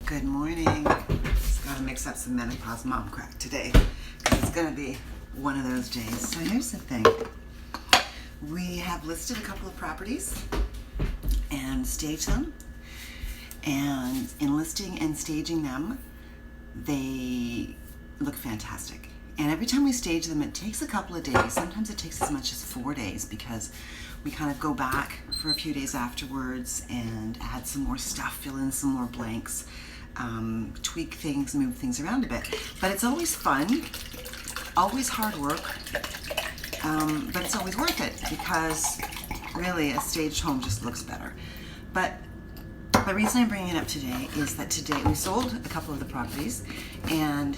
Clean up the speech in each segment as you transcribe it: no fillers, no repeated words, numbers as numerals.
Good morning. Just gotta mix up some menopause mom crack today. It's gonna be one of those days. So here's the thing. We have listed a couple of properties and staged them. And in listing and staging them, they look fantastic. And every time we stage them, it takes a couple of days. Sometimes it takes as much as 4 days because we kind of go back for a few days afterwards and add some more stuff, fill in some more blanks, tweak things, move things around a bit. But it's always fun, always hard work, but it's always worth it because really a staged home just looks better. But the reason I'm bringing it up today is that today we sold a couple of the properties, and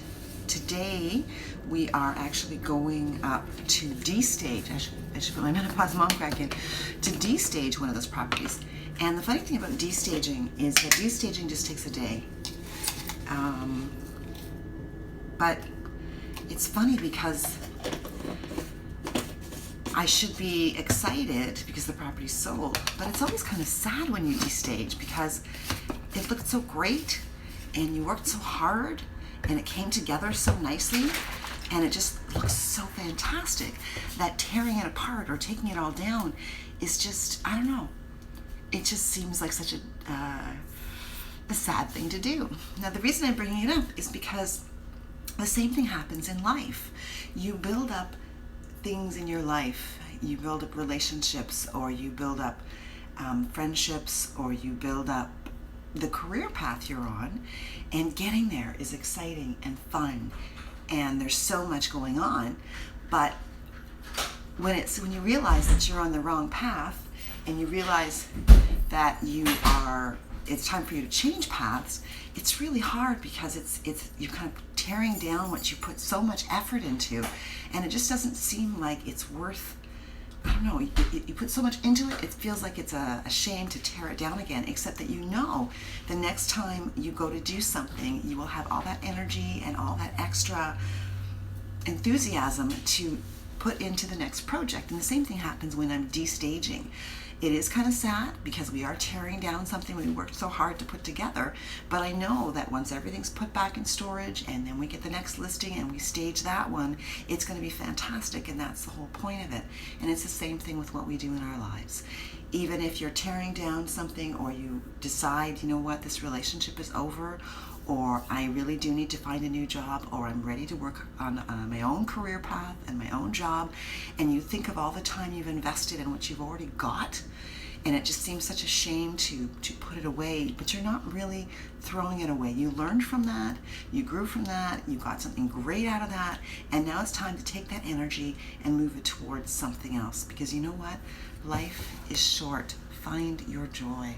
today we are actually going up to destage. I should put my menopause mom crack in to destage one of those properties. And the funny thing about destaging is that destaging just takes a day. But it's funny because I should be excited because the property's sold, but it's always kind of sad when you destage because it looked so great and you worked so hard and it came together so nicely and it just looks so fantastic that tearing it apart or taking it all down is just, I don't know, it just seems like such a sad thing to do. Now the reason I'm bringing it up is because the same thing happens in life. You build up things in your life. You build up relationships, or you build up friendships, or you build up the career path you're on, and getting there is exciting and fun, and there's so much going on. But when you realize that you're on the wrong path, and you realize that it's time for you to change paths, it's really hard because you're kind of tearing down what you put so much effort into, and it just doesn't seem like it's worth, I don't know, you put so much into it, it feels like it's a shame to tear it down again, except that you know the next time you go to do something, you will have all that energy and all that extra enthusiasm to put into the next project. And the same thing happens when I'm destaging. It is kind of sad because we are tearing down something we worked so hard to put together, but I know that once everything's put back in storage and then we get the next listing and we stage that one, it's going to be fantastic, and that's the whole point of it. And it's the same thing with what we do in our lives. Even if you're tearing down something, or you decide, you know what, this relationship is over, or I really do need to find a new job, or I'm ready to work on my own career path and my own job, and you think of all the time you've invested in what you've already got, and it just seems such a shame to put it away, but you're not really throwing it away. You learned from that, you grew from that, you got something great out of that, and now it's time to take that energy and move it towards something else, because you know what? Life is short. Find your joy.